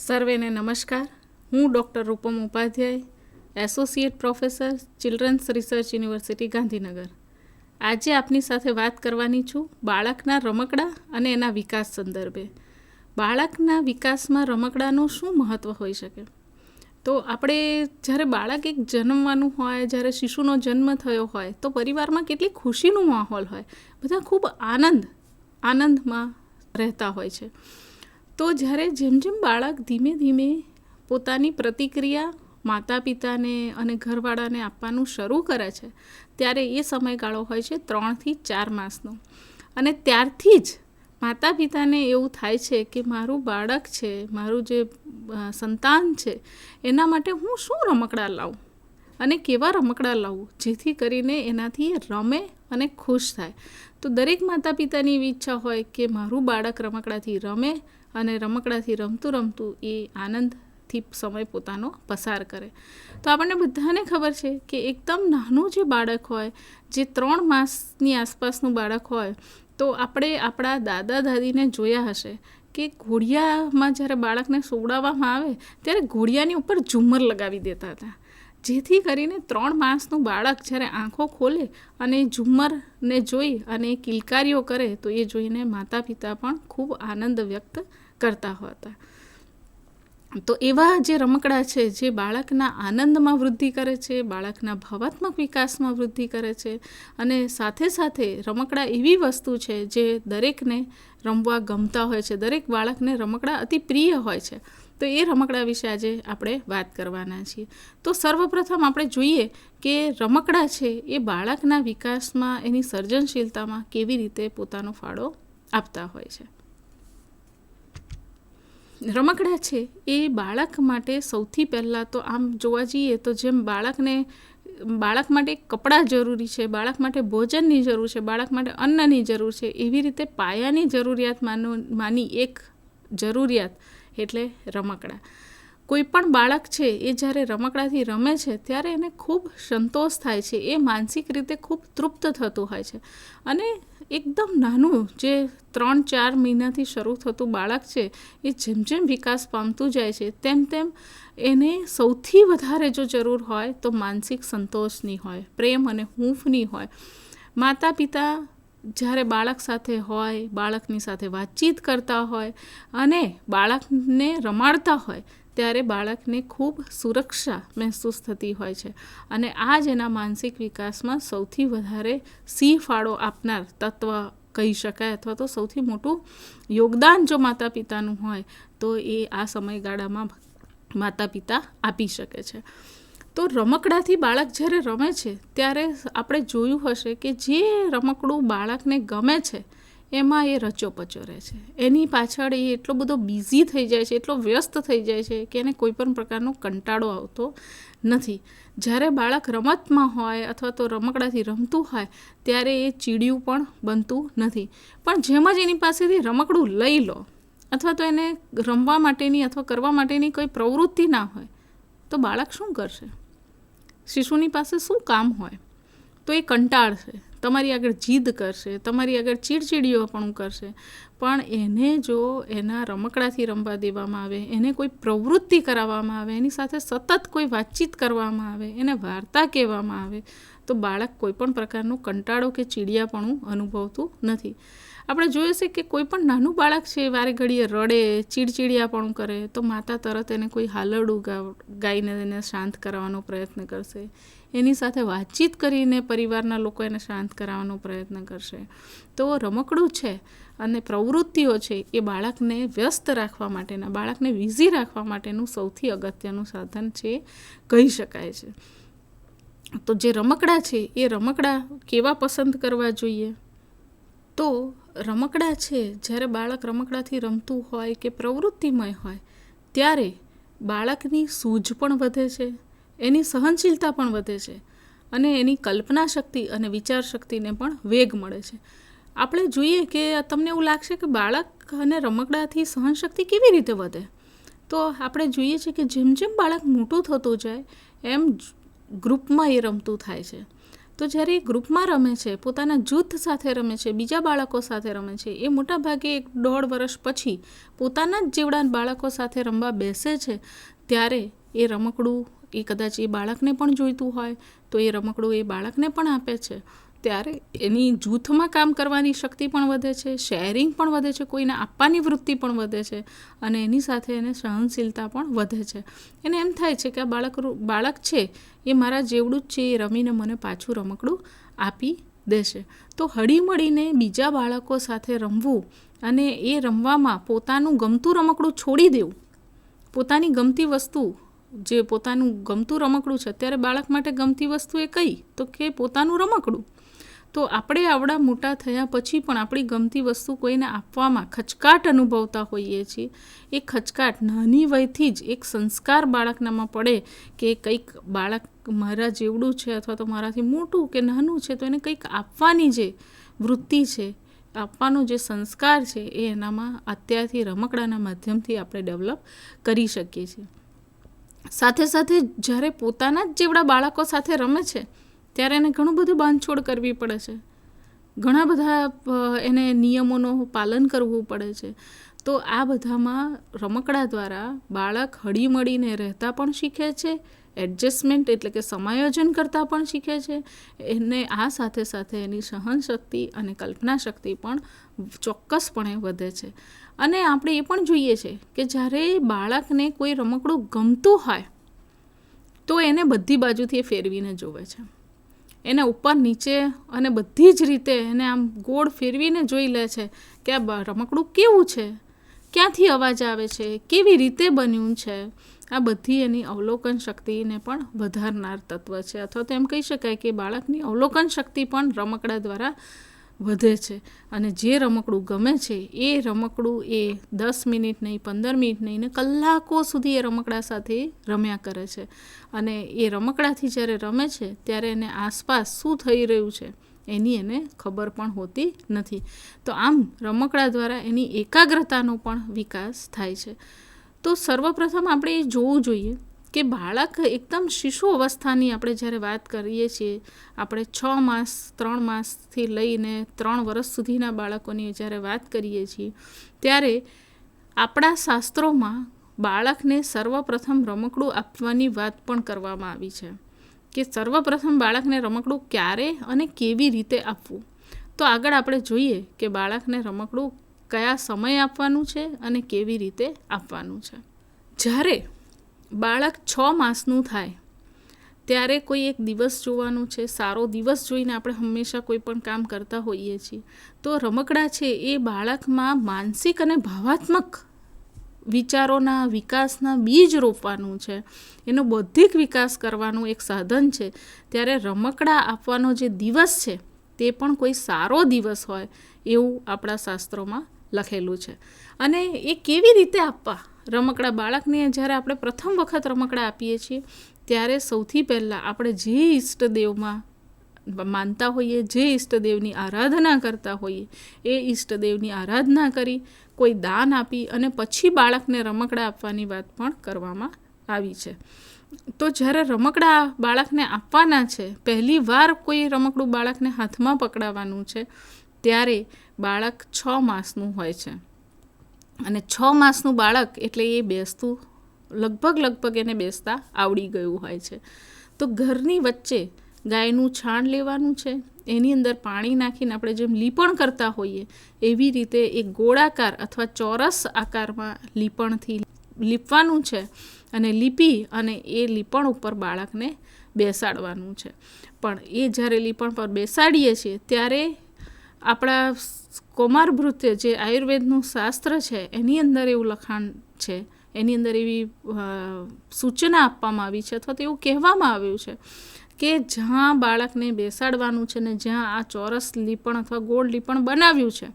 સર્વેને નમસ્કાર. હું doctor Rupam Upadhyay, associate professor, children's research university, Gandhinagar. આજે આપની સાથે વાત કરવાની છું બાળકના રમકડા અને એના વિકાસ સંદર્ભે. બાળકના વિકાસમાં રમકડાનું શું મહત્ત્વ હોઈ શકે? તો આપણે જ્યારે બાળક એક જન્મવાનું હોય, જ્યારે શિશુનો જન્મ થયો હોય, તો પરિવારમાં કેટલી ખુશીનો માહોલ હોય, બધા ખૂબ આનંદમાં રહેતા હોય છે. તો જ્યારે જેમ જેમ બાળક ધીમે ધીમે પોતાની પ્રતિક્રિયા માતા પિતાને અને ઘરવાળાને આપવાનું શરૂ કરે છે, ત્યારે એ સમયગાળો હોય છે 3 થી 4 માસનો. અને ત્યારથી જ માતા પિતાને એવું થાય છે કે મારું બાળક છે, મારું જે સંતાન છે, એના માટે હું શું રમકડા લાવું અને કેવા રમકડા લાવું જેથી કરીને એનાથી રમે અને ખુશ થાય. તો દરેક માતા પિતાની એવી ઈચ્છા હોય કે મારું બાળક રમકડાથી રમે અને રમકડાથી રમતું રમતું એ આનંદથી સમય પોતાનો પસાર કરે. તો આપણને બધાને ખબર છે કે એકદમ નાનું જે બાળક હોય, જે 3 માસની આસપાસનું બાળક હોય, તો આપણે આપણા દાદા દાદીને જોયા હશે કે ઘોડિયામાં જ્યારે બાળકને સોવડાવવામાં આવે ત્યારે ઘોડિયાની ઉપર ઝુમ્મર લગાવી દેતા હતા, જેથી કરીને 3 માસનું બાળક જ્યારે આંખો ખોલે અને ઝુમ્મરને જોઈ અને કિલકારીઓ કરે તો એ જોઈને માતા પિતા પણ ખૂબ આનંદ વ્યક્ત કરતા હતા. તો એવા જે રમકડા છે જે બાળકના આનંદમાં વૃદ્ધિ કરે છે, બાળકના ભાવાત્મક વિકાસમાં વૃદ્ધિ કરે છે, અને સાથે સાથે રમકડા એવી વસ્તુ છે જે દરેકને રમવા ગમતા હોય છે, દરેક બાળકને રમકડા અતિ પ્રિય હોય છે. તો એ રમકડા વિશે આજે આપણે વાત કરવાના છીએ. તો સર્વપ્રથમ આપણે જોઈએ કે રમકડા છે એ બાળકના વિકાસમાં, એની સર્જનશીલતામાં કેવી રીતે પોતાનો ફાળો આપતા હોય છે. રમકડા છે એ બાળક માટે સૌથી પહેલાં તો આમ જોવા જઈએ તો જેમ બાળક માટે કપડાં જરૂરી છે, બાળક માટે ભોજનની જરૂર છે, બાળક માટે અન્નની જરૂર છે, એવી રીતે પાયાની જરૂરિયાતમાંની એક જરૂરિયાત એટલે રમકડા. કોઈ પણ બાળક છે એ જ્યારે રમકડાથી રમે છે ત્યારે એને ખૂબ સંતોષ થાય છે, એ માનસિક રીતે ખૂબ તૃપ્ત થતું હોય છે. અને એકદમ નાનું જે 3-4 મહિનાથી શરૂ થતું બાળક છે, એ જેમ જેમ વિકાસ પામતું જાય છે તેમ તેમ એને સૌથી વધારે જો જરૂર હોય તો માનસિક સંતોષની હોય, પ્રેમ અને હૂંફની હોય. માતા પિતા જ્યારે બાળક સાથે હોય, બાળકની સાથે વાતચીત કરતા હોય અને બાળકને રમાડતા હોય ત્યારે બાળકને ખૂબ સુરક્ષા મહેસૂસ થતી હોય છે. અને આ જ એના માનસિક વિકાસમાં સૌથી વધારે ફાળો આપનાર તત્વ કહી શકાય, અથવા તો સૌથી મોટું યોગદાન જો માતા પિતાનું હોય તો એ આ સમયગાળામાં માતા પિતા આપી શકે છે. તો રમકડાથી બાળક જ્યારે રમે છે ત્યારે આપણે જોયું હશે કે જે રમકડું બાળકને ગમે છે એમાં એ રચોપચો રહે છે, એની પાછળ એ એટલો બધો બિઝી થઈ જાય છે, એટલો વ્યસ્ત થઈ જાય છે કે એને કોઈ પણ પ્રકારનો કંટાળો આવતો નથી. જ્યારે બાળક રમતમાં હોય અથવા તો રમકડાથી રમતું હોય ત્યારે એ ચીડિયું પણ બનતું નથી. પણ જેમ જ એની પાસેથી રમકડું લઈ લો અથવા તો એને રમવા માટેની અથવા કરવા માટેની કોઈ પ્રવૃત્તિ ના હોય તો બાળક શું કરશે? શિશુની પાસે શું કામ હોય? તો એ કંટાળશે, તમારી આગળ જીદ કરશે, તમારી આગળ ચીડચીડીઓપણું કરશે. પણ એને જો એના રમકડાથી રમવા દેવામાં આવે, એને કોઈ પ્રવૃત્તિ કરાવવામાં આવે, એની સાથે સતત કોઈ વાતચીત કરવામાં આવે, એને વાર્તા કહેવામાં આવે તો બાળક કોઈ પણ પ્રકારનું કંટાળો કે ચીડિયાપણું અનુભવતું નથી. આપણે જોયું છે કે કોઈ પણ નાનું બાળક છે વારે ઘડીએ રડે, ચીડચીડિયાપણું કરે તો માતા તરત એને કોઈ હાલરડું ગાઈને એને શાંત કરાવવાનો પ્રયત્ન કરશે, એની સાથે વાતચીત કરીને પરિવારના લોકો એને શાંત કરાવવાનો પ્રયત્ન કરશે. તો રમકડું છે અને પ્રવૃત્તિઓ છે એ બાળકને વ્યસ્ત રાખવા માટેના, બાળકને બિઝી રાખવા માટેનું સૌથી અગત્યનું સાધન છે કહી શકાય છે. તો જે રમકડા છે એ રમકડા કેવા પસંદ કરવા જોઈએ? તો રમકડા છે જ્યારે બાળક રમકડાથી રમતું હોય કે પ્રવૃત્તિમય હોય ત્યારે બાળકની સૂઝ પણ વધે છે, એની સહનશીલતા પણ વધે છે અને એની કલ્પના શક્તિ અને વિચાર શક્તિને પણ વેગ મળે છે. આપણે જોઈએ કે તમને એવું લાગશે કે બાળક અને રમકડાથી સહનશક્તિ કેવી રીતે વધે? તો આપણે જોઈએ છીએ કે જેમ જેમ બાળક મોટું થતું જાય એમ ગ્રુપમાં એ રમતું થાય છે. તો તો જ્યારે એ ગ્રુપમાં રમે છે, પોતાના જૂથ સાથે રમે છે, બીજા બાળકો સાથે રમે છે, એ મોટાભાગે 1-1.5 વર્ષ પછી પોતાના જ જેવડા બાળકો સાથે રમવા બેસે છે, ત્યારે એ રમકડું એ કદાચ એ બાળકને પણ જોઈતું હોય તો એ રમકડું એ બાળકને પણ આપે છે. ત્યારે એની જૂથમાં કામ કરવાની શક્તિ પણ વધે છે, શેરિંગ પણ વધે છે, કોઈને આપવાની વૃત્તિ પણ વધે છે, અને એની સાથે એને સહનશીલતા પણ વધે છે. એને એમ થાય છે કે આ બાળક છે એ મારા જેવડું જ છે, એ રમીને મને પાછું રમકડું આપી દેશે. તો હળીમળીને બીજા બાળકો સાથે રમવું અને એ રમવામાં પોતાનું ગમતું રમકડું છોડી દેવું, પોતાની ગમતી વસ્તુ જે પોતાનું ગમતું રમકડું છે, અત્યારે બાળક માટે ગમતી વસ્તુ એ કઈ તો કે પોતાનું રમકડું. તો આપણે આવડા મોટા થયા પછી પણ આપણી ગમતી વસ્તુ કોઈને આપવામાં ખચકાટ અનુભવતા હોઈએ છીએ. એ ખચકાટ નાની વયથી જ એક સંસ્કાર બાળકનામાં પડે કે કંઈક બાળક મારા જેવડું છે અથવા તો મારાથી મોટું કે નાનું છે, તો એને કંઈક આપવાની જે વૃત્તિ છે, આપવાનો જે સંસ્કાર છે, એ એનામાં અત્યારથી રમકડાના માધ્યમથી આપણે ડેવલપ કરી શકીએ છીએ. સાથે સાથે જ્યારે પોતાના જ જેવડા બાળકો સાથે રમે છે ત્યારે એને ઘણું બધું બાંધછોડ કરવી પડે છે, ઘણા બધા એને નિયમોનું પાલન કરવું પડે છે. તો આ બધામાં રમકડા દ્વારા બાળક હળીમળીને રહેતા પણ શીખે છે, એડજસ્ટમેન્ટ એટલે કે સમાયોજન કરતાં પણ શીખે છે. એને આ સાથે સાથે એની સહનશક્તિ અને કલ્પના શક્તિ પણ ચોક્કસપણે વધે છે. અને આપણે એ પણ જોઈએ છે કે જ્યારે બાળકને કોઈ રમકડું ગમતું હોય તો એને બધી બાજુથી એ ફેરવીને જોવે છે, એને ઉપર નીચે અને બધી જ રીતે એને આમ ગોળ ફેરવીને જોઈ લે છે કે આ રમકડું કેવું છે, ક્યાંથી અવાજ આવે છે, કેવી રીતે બન્યું છે. આ બધી એની અવલોકન શક્તિને પણ વધારનાર તત્વ છે, અથવા તો એમ કહી શકાય કે બાળકની અવલોકન શક્તિ પણ રમકડા દ્વારા વધે છે. અને જે રમકડું ગમે છે એ રમકડું એ 10 મિનિટ નહીં, 15 મિનિટ નહીં ને કલાકો સુધી એ રમકડા સાથે રમ્યા કરે છે. અને એ રમકડાથી જ્યારે રમે છે ત્યારે એને આસપાસ શું થઈ રહ્યું છે એની એને ખબર પણ હોતી નથી. તો આમ રમકડા દ્વારા એની એકાગ્રતાનો પણ વિકાસ થાય છે. તો સર્વપ્રથમ આપણે એ જોવું જોઈએ કે બાળક એકદમ શિશુ અવસ્થાની આપણે જ્યારે વાત કરીએ છીએ, આપણે 6 માસ 3 માસથી લઈને 3 વર્ષ સુધીના બાળકોની જ્યારે વાત કરીએ છીએ, ત્યારે આપણા શાસ્ત્રોમાં બાળકને સર્વપ્રથમ રમકડું આપવાની વાત પણ કરવામાં આવી છે કે સર્વપ્રથમ બાળકને રમકડું ક્યારે અને કેવી રીતે આપવું. તો આગળ આપણે જોઈએ કે બાળકને રમકડું કયા સમયે આપવાનું છે અને કેવી રીતે આપવાનું છે. જ્યારે બાળક 6 માસનું થાય ત્યારે કોઈ એક દિવસ જોવાનું છે. સારો દિવસ જોઈને આપણે હંમેશા કોઈ પણ કામ કરતા હોઈએ છીએ. તો રમકડા છે એ બાળકમાં માનસિક અને ભાવાત્મક વિચારોના વિકાસના બીજ રોપવાનું છે, એનો બૌદ્ધિક વિકાસ કરવાનું એક સાધન છે. ત્યારે રમકડા આપવાનો જે દિવસ છે તે પણ કોઈ સારો દિવસ હોય એવું આપણા શાસ્ત્રોમાં લખેલું છે. અને એ કેવી રીતે આપવા રમકડા બાળકને જ્યારે આપણે પ્રથમ વખત રમકડા આપીએ છીએ ત્યારે સૌથી પહેલાં આપણે જે ઈષ્ટદેવમાં માનતા હોઈએ, જે ઈષ્ટદેવની આરાધના કરતા હોઈએ, એ ઈષ્ટદેવની આરાધના કરી કોઈ દાન આપી અને પછી બાળકને રમકડા આપવાની વાત પણ કરવામાં આવી છે. તો જ્યારે રમકડા બાળકને આપવાના છે, પહેલી વાર કોઈ રમકડું બાળકને હાથમાં પકડાવવાનું છે ત્યારે બાળક 6 માસનું હોય છે. અને 6 માસનું બાળક એટલે એ બેસતું લગભગ એને બેસતા આવડી ગયું હોય છે. તો ઘરની વચ્ચે ગાયનું છાણ લેવાનું છે, એની અંદર પાણી નાખીને આપણે જેમ લીપણ કરતા હોઈએ એવી રીતે એક ગોળાકાર અથવા ચોરસ આકારમાં લીપણથી લીપવાનું છે અને લીપી અને એ લીપણ ઉપર બાળકને બેસાડવાનું છે. પણ એ જ્યારે લીપણ પર બેસાડીએ છીએ ત્યારે આપણા કૌમારભૃત્ય જે આયુર્વેદનું શાસ્ત્ર છે એની અંદર એવું લખાણ છે, એની અંદર એવી સૂચના આપવામાં આવી છે અથવા તો એવું કહેવામાં આવ્યું છે કે જ્યાં બાળકને બેસાડવાનું છે ને જ્યાં આ ચોરસ લીપણ અથવા ગોળ લીપણ બનાવ્યું છે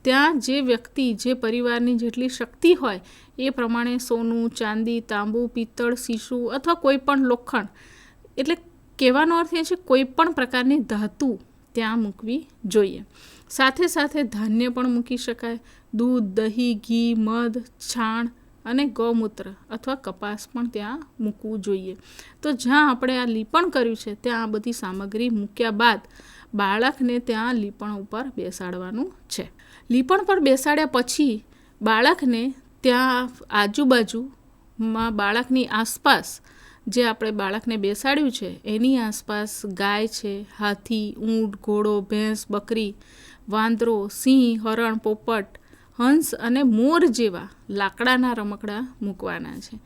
ત્યાં જે વ્યક્તિ, જે પરિવારની જેટલી શક્તિ હોય એ પ્રમાણે સોનું, ચાંદી, તાંબુ, પિત્તળ, શીશુ અથવા કોઈ પણ લોખંડ, એટલે કહેવાનો અર્થ એ છે કોઈ પણ પ્રકારની ધાતુ ત્યાં મૂકવી જોઈએ. સાથે સાથે ધાન્ય પણ મૂકી શકાય, દૂધ, દહીં, ઘી, મધ, છાણ અને ગૌમૂત્ર અથવા કપાસ પણ ત્યાં મૂકવું જોઈએ. તો જ્યાં આપણે આ લીપણ કર્યું છે ત્યાં આ બધી સામગ્રી મૂક્યા બાદ બાળકને ત્યાં લીપણ ઉપર બેસાડવાનું છે. લીપણ પર બેસાડ્યા પછી બાળકને ત્યાં આજુબાજુમાં બાળકની આસપાસ જે આપણે બાળકને બેસાડ્યું છે એની આસપાસ ગાય છે, હાથી, ઊંટ, ઘોડો, ભેંસ, બકરી, વાંદરો, સિંહ, હરણ, પોપટ, હંસ અને મોર જેવા લાકડાના રમકડા મૂકવાના છે.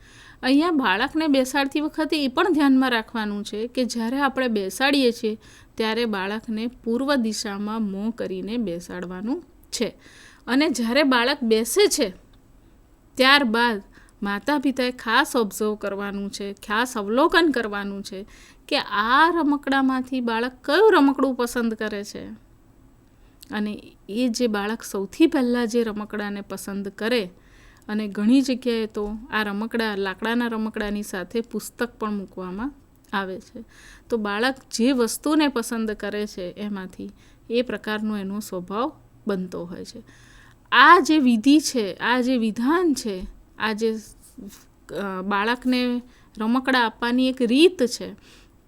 અહીંયા બાળકને બેસાડતી વખતે એ પણ ધ્યાનમાં રાખવાનું છે કે જ્યારે આપણે બેસાડીએ છીએ ત્યારે બાળકને પૂર્વ દિશામાં મોં કરીને બેસાડવાનું છે. અને જ્યારે બાળક બેસે છે ત્યારબાદ માતા પિતાએ ખાસ ઓબ્ઝર્વ કરવાનું છે, ખાસ અવલોકન કરવાનું છે કે આ રમકડામાંથી બાળક કયું રમકડું પસંદ કરે છે. અને એ જે બાળક સૌથી પહેલાં જે રમકડાને પસંદ કરે, અને ઘણી જગ્યાએ તો આ લાકડાના રમકડાની સાથે પુસ્તક પણ મૂકવામાં આવે છે. તો બાળક જે વસ્તુને પસંદ કરે છે એમાંથી એ પ્રકારનો એનો સ્વભાવ બનતો હોય છે. આ જે વિધિ છે, આ જે વિધાન છે, આ જે બાળકને રમકડા આપવાની એક રીત છે,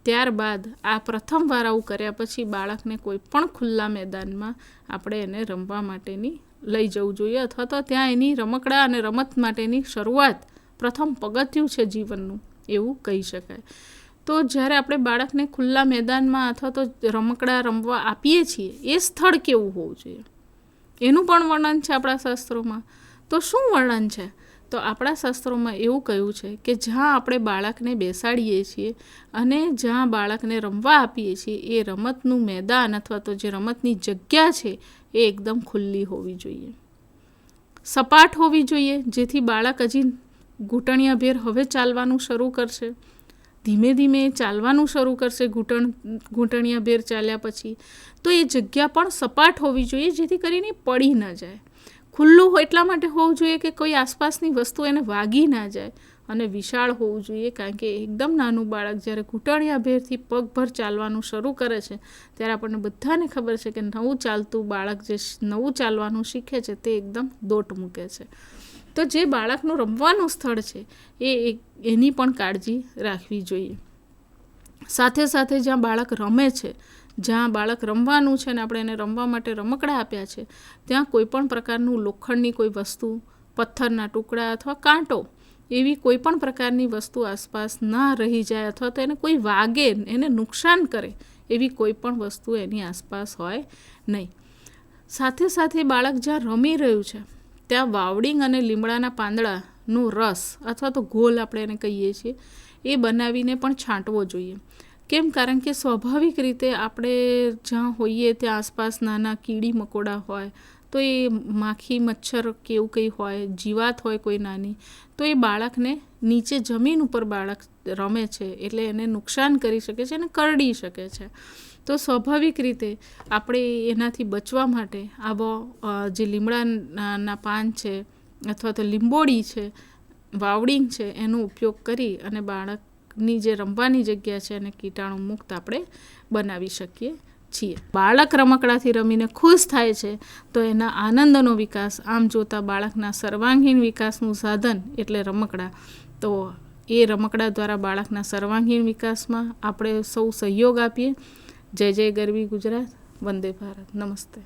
ત્યારબાદ આ પ્રથમ વાર આવું કર્યા પછી બાળકને કોઈ પણ ખુલ્લા મેદાનમાં આપણે એને રમવા માટેની લઈ જવું જોઈએ, અથવા તો ત્યાં એની રમકડા અને રમત માટેની શરૂઆત પ્રથમ પગથિયું છે જીવનનું એવું કહી શકાય. તો જ્યારે આપણે બાળકને ખુલ્લા મેદાનમાં અથવા તો રમકડા રમવા આપીએ છીએ એ સ્થળ કેવું હોવું જોઈએ એનું પણ વર્ણન છે આપણા શાસ્ત્રોમાં. તો શું વર્ણન છે? તો આપણા શાસ્ત્રોમાં એવું કહ્યું છે કે જ્યાં આપણે બાળકને બેસાડીએ છીએ અને જ્યાં બાળકને રમવા આપીએ છીએ એ રમતનું મેદાન અથવા તો જે રમતની જગ્યા છે એ એકદમ ખુલ્લી હોવી જોઈએ, સપાટ હોવી જોઈએ, જેથી બાળક હજી ઘૂંટણિયાભેર હવે ચાલવાનું શરૂ કરશે, ધીમે ધીમે ચાલવાનું શરૂ કરશે. ઘૂંટણિયાભેર ચાલ્યા પછી તો એ જગ્યા પણ સપાટ હોવી જોઈએ જેથી કરીને પડી ન જાય. ખુલ્લું એટલા માટે હોવું જોઈએ કે કોઈ આસપાસની વસ્તુ એને વાગી ના જાય, અને વિશાળ હોવું જોઈએ કારણ કે એકદમ નાનું બાળક જ્યારે ઘૂંટણિયાભેરથી પગભર ચાલવાનું શરૂ કરે છે ત્યારે આપણને બધાને ખબર છે કે નવું ચાલતું બાળક જે નવું ચાલવાનું શીખે છે તે એકદમ દોટ મૂકે છે. તો જે બાળકનું રમવાનું સ્થળ છે એની પણ કાળજી રાખવી જોઈએ. સાથે સાથે જ્યાં બાળક રમે છે, જ્યાં બાળક રમવાનું છે ને આપણે એને રમવા માટે રમકડા આપ્યા છે ત્યાં કોઈ પણ પ્રકારનું લોખંડની કોઈ વસ્તુ, પથ્થરના ટુકડા અથવા કાંટો એવી કોઈ પણ પ્રકારની વસ્તુ આસપાસ ના રહી જાય, અથવા તો એને કોઈ વાગે, એને નુકસાન કરે એવી કોઈ પણ વસ્તુ એની આસપાસ હોય નહીં. સાથે સાથે બાળક જ્યાં રમી રહ્યું છે ત્યાં વાવડિંગ અને લીમડાના પાંદડાનો રસ અથવા તો ગોલ આપણે એને કહીએ છીએ એ બનાવીને પણ છાંટવો જોઈએ. કેમ? કારણ કે સ્વાભાવિક રીતે આપણે જ્યાં હોઈએ ત્યાં આસપાસ નાના કીડી મકોડા હોય, તો એ માખી, મચ્છર કે એવું કંઈ હોય, જીવાત હોય કોઈ નાની, તો એ બાળકને નીચે જમીન ઉપર બાળક રમે છે એટલે એને નુકસાન કરી શકે છે અને કરડી શકે છે. તો સ્વાભાવિક રીતે આપણે એનાથી બચવા માટે આવો જે લીમડાના પાન છે અથવા તો લીંબોડી છે, વાવડિંગ છે, એનો ઉપયોગ કરી અને બાળકની જે રમવાની જગ્યા છે એને કીટાણુ મુક્ત આપણે બનાવી શકીએ છીએ. બાળક રમકડાથી રમીને ખુશ થાય છે તો એના આનંદનો વિકાસ, આમ જોતાં બાળકના સર્વાંગીણ વિકાસનું સાધન એટલે રમકડા. તો એ રમકડા દ્વારા બાળકના સર્વાંગીણ વિકાસમાં આપણે સૌ સહયોગ આપીએ. જય જય ગરવી ગુજરાત, વંદે ભારત. નમસ્તે.